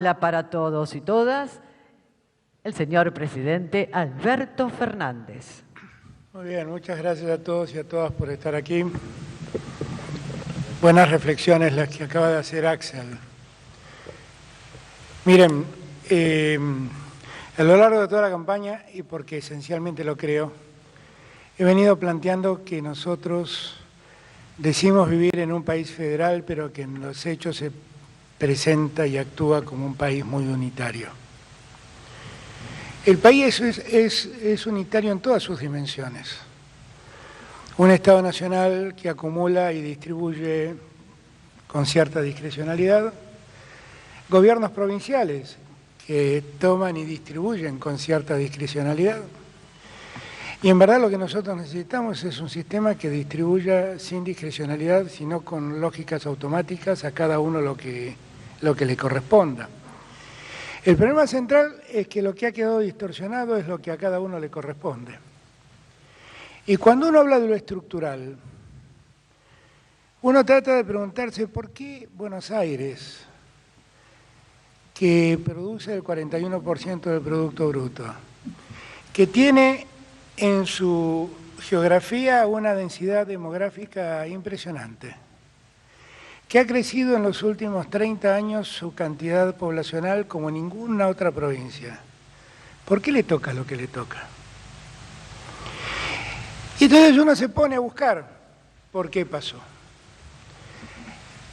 Para todos y todas, el señor presidente Alberto Fernández. Muy bien, muchas gracias a todos y a todas por estar aquí. Buenas reflexiones las que acaba de hacer Axel. Miren, a lo largo de toda la campaña, y porque esencialmente lo creo, he venido planteando que nosotros decimos vivir en un país federal, pero que en los hechos se presenta y actúa como un país muy unitario. El país es unitario en todas sus dimensiones. Un Estado nacional que acumula y distribuye con cierta discrecionalidad, gobiernos provinciales que toman y distribuyen con cierta discrecionalidad. Y en verdad lo que nosotros necesitamos es un sistema que distribuya sin discrecionalidad, sino con lógicas automáticas a cada uno lo que le corresponda. El problema central es que lo que ha quedado distorsionado es lo que a cada uno le corresponde. Y cuando uno habla de lo estructural, uno trata de preguntarse por qué Buenos Aires, que produce el 41% del Producto Bruto, que tiene en su geografía una densidad demográfica impresionante, que ha crecido en los últimos 30 años su cantidad poblacional como ninguna otra provincia. ¿Por qué le toca lo que le toca? Y entonces uno se pone a buscar por qué pasó.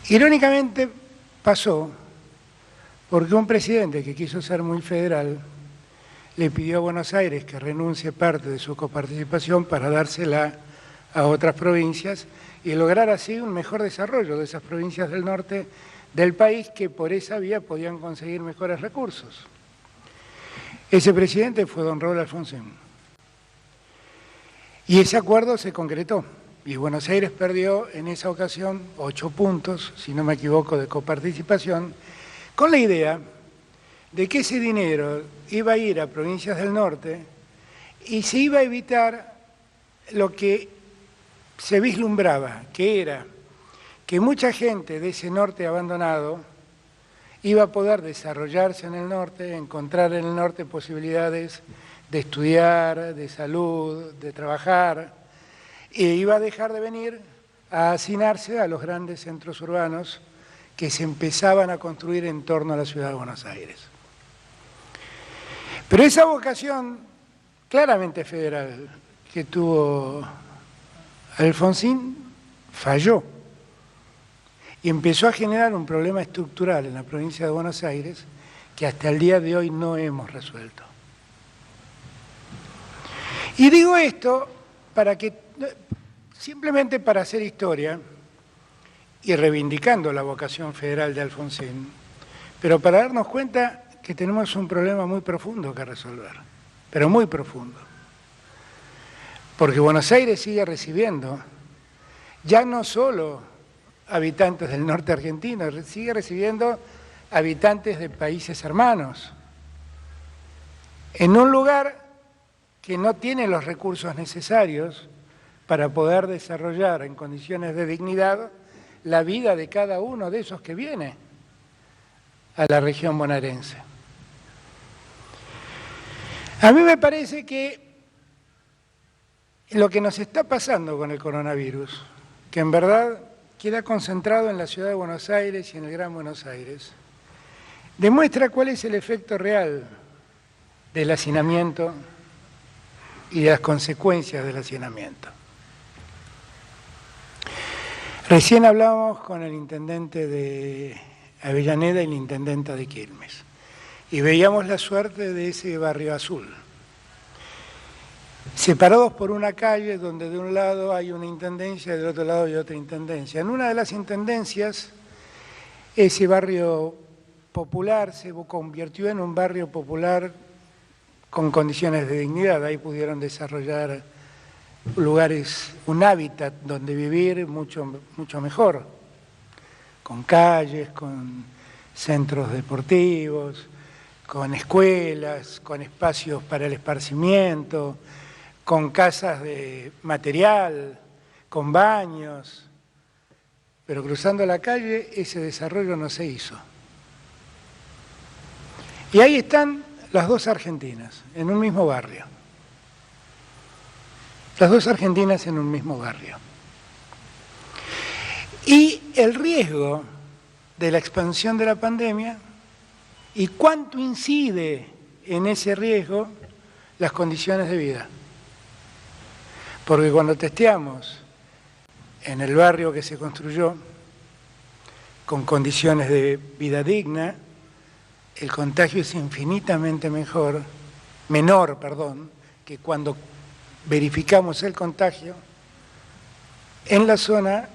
Irónicamente pasó porque un presidente que quiso ser muy federal le pidió a Buenos Aires que renuncie parte de su coparticipación para dársela a otras provincias y lograr así un mejor desarrollo de esas provincias del norte del país que por esa vía podían conseguir mejores recursos. Ese presidente fue don Raúl Alfonsín. Y ese acuerdo se concretó. Y Buenos Aires perdió en esa ocasión 8 puntos, si no me equivoco, de coparticipación, con la idea de que ese dinero iba a ir a provincias del norte y se iba a evitar lo que se vislumbraba, que era que mucha gente de ese norte abandonado iba a poder desarrollarse en el norte, encontrar en el norte posibilidades de estudiar, de salud, de trabajar, e iba a dejar de venir a hacinarse a los grandes centros urbanos que se empezaban a construir en torno a la ciudad de Buenos Aires. Pero esa vocación claramente federal que tuvo Alfonsín falló y empezó a generar un problema estructural en la provincia de Buenos Aires que hasta el día de hoy no hemos resuelto. Y digo esto simplemente para hacer historia y reivindicando la vocación federal de Alfonsín, pero para darnos cuenta que tenemos un problema muy profundo que resolver, pero muy profundo. Porque Buenos Aires sigue recibiendo ya no solo habitantes del norte argentino, sigue recibiendo habitantes de países hermanos, en un lugar que no tiene los recursos necesarios para poder desarrollar en condiciones de dignidad la vida de cada uno de esos que viene a la región bonaerense. A mí me parece que lo que nos está pasando con el coronavirus, que en verdad queda concentrado en la ciudad de Buenos Aires y en el Gran Buenos Aires, demuestra cuál es el efecto real del hacinamiento y de las consecuencias del hacinamiento. Recién hablábamos con el intendente de Avellaneda y la intendenta de Quilmes, y veíamos la suerte de ese barrio azul, separados por una calle donde de un lado hay una intendencia y del otro lado hay otra intendencia. En una de las intendencias, ese barrio popular se convirtió en un barrio popular con condiciones de dignidad. Ahí pudieron desarrollar lugares, un hábitat donde vivir mucho mejor, con calles, con centros deportivos, con escuelas, con espacios para el esparcimiento, con casas de material, con baños, pero cruzando la calle ese desarrollo no se hizo. Y ahí están las dos Argentinas, en un mismo barrio. Las dos Argentinas en un mismo barrio. Y el riesgo de la expansión de la pandemia y cuánto incide en ese riesgo las condiciones de vida. Porque cuando testeamos en el barrio que se construyó con condiciones de vida digna, el contagio es infinitamente menor, que cuando verificamos el contagio en la zona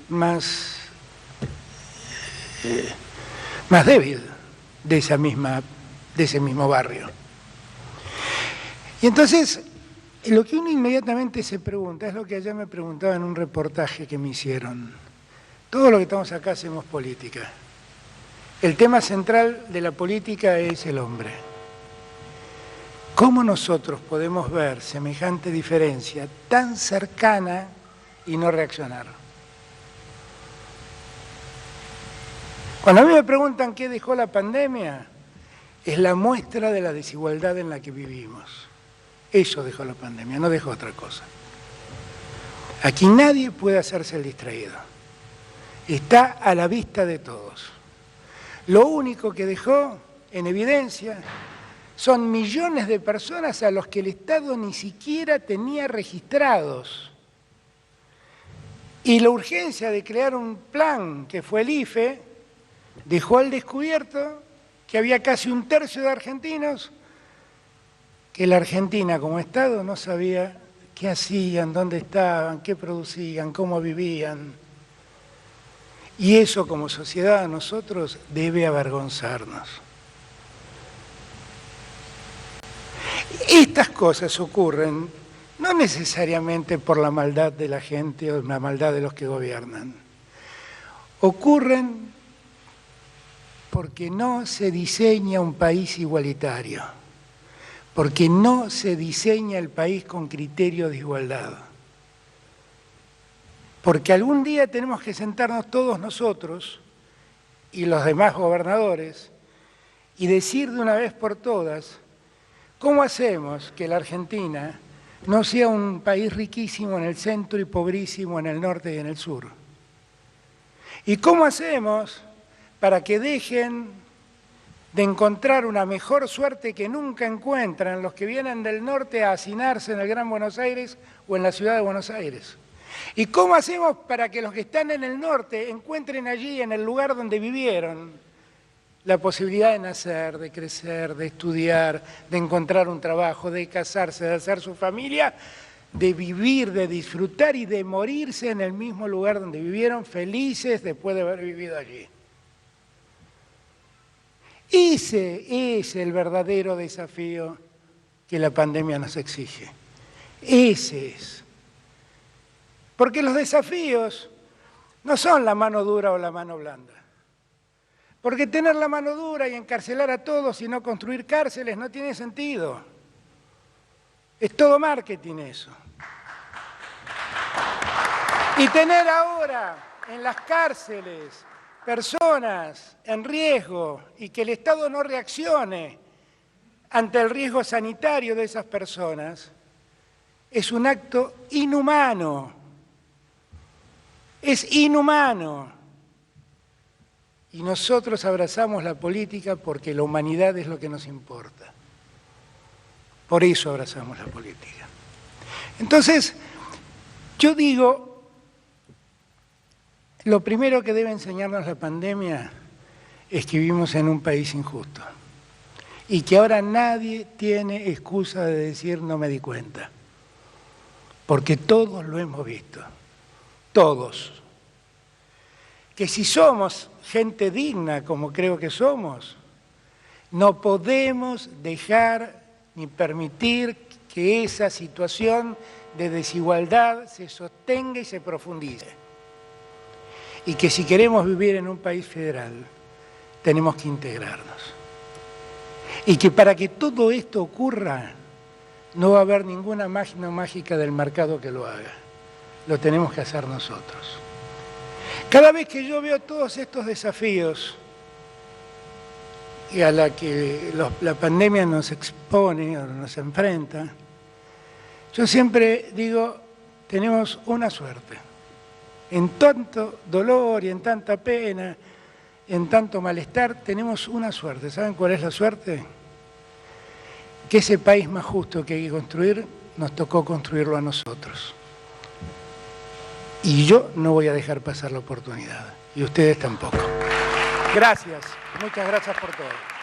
más débil de ese mismo barrio. Y entonces, lo que uno inmediatamente se pregunta, es lo que ayer me preguntaba en un reportaje que me hicieron. Todos los que estamos acá hacemos política. El tema central de la política es el hombre. ¿Cómo nosotros podemos ver semejante diferencia tan cercana y no reaccionar? Cuando a mí me preguntan qué dejó la pandemia, es la muestra de la desigualdad en la que vivimos. Eso dejó la pandemia, no dejó otra cosa. Aquí nadie puede hacerse el distraído. Está a la vista de todos. Lo único que dejó en evidencia son millones de personas a los que el Estado ni siquiera tenía registrados. Y la urgencia de crear un plan, que fue el IFE, dejó al descubierto que había casi un tercio de argentinos que la Argentina como Estado no sabía qué hacían, dónde estaban, qué producían, cómo vivían. Y eso como sociedad a nosotros debe avergonzarnos. Estas cosas ocurren no necesariamente por la maldad de la gente o la maldad de los que gobiernan. Ocurren porque no se diseña un país igualitario, porque no se diseña el país con criterio de igualdad. Porque algún día tenemos que sentarnos todos nosotros y los demás gobernadores y decir de una vez por todas cómo hacemos que la Argentina no sea un país riquísimo en el centro y pobrísimo en el norte y en el sur. Y cómo hacemos para que dejen de encontrar una mejor suerte que nunca encuentran los que vienen del norte a hacinarse en el Gran Buenos Aires o en la ciudad de Buenos Aires. ¿Y cómo hacemos para que los que están en el norte encuentren allí, en el lugar donde vivieron, la posibilidad de nacer, de crecer, de estudiar, de encontrar un trabajo, de casarse, de hacer su familia, de vivir, de disfrutar y de morirse en el mismo lugar donde vivieron, felices después de haber vivido allí? Ese es el verdadero desafío que la pandemia nos exige. Ese es. Porque los desafíos no son la mano dura o la mano blanda. Porque tener la mano dura y encarcelar a todos y no construir cárceles no tiene sentido. Es todo marketing eso. Y tener ahora en las cárceles personas en riesgo y que el Estado no reaccione ante el riesgo sanitario de esas personas es un acto inhumano. Es inhumano. Y nosotros abrazamos la política porque la humanidad es lo que nos importa. Por eso abrazamos la política. Entonces, yo digo, lo primero que debe enseñarnos la pandemia es que vivimos en un país injusto y que ahora nadie tiene excusa de decir no me di cuenta, porque todos lo hemos visto, todos. Que si somos gente digna, como creo que somos, no podemos dejar ni permitir que esa situación de desigualdad se sostenga y se profundice. Y que si queremos vivir en un país federal, tenemos que integrarnos. Y que para que todo esto ocurra, no va a haber ninguna máquina mágica del mercado que lo haga. Lo tenemos que hacer nosotros. Cada vez que yo veo todos estos desafíos y a la que la pandemia nos expone o nos enfrenta, yo siempre digo, tenemos una suerte. En tanto dolor y en tanta pena, en tanto malestar, tenemos una suerte. ¿Saben cuál es la suerte? Que ese país más justo que hay que construir, nos tocó construirlo a nosotros. Y yo no voy a dejar pasar la oportunidad. Y ustedes tampoco. Gracias. Muchas gracias por todo.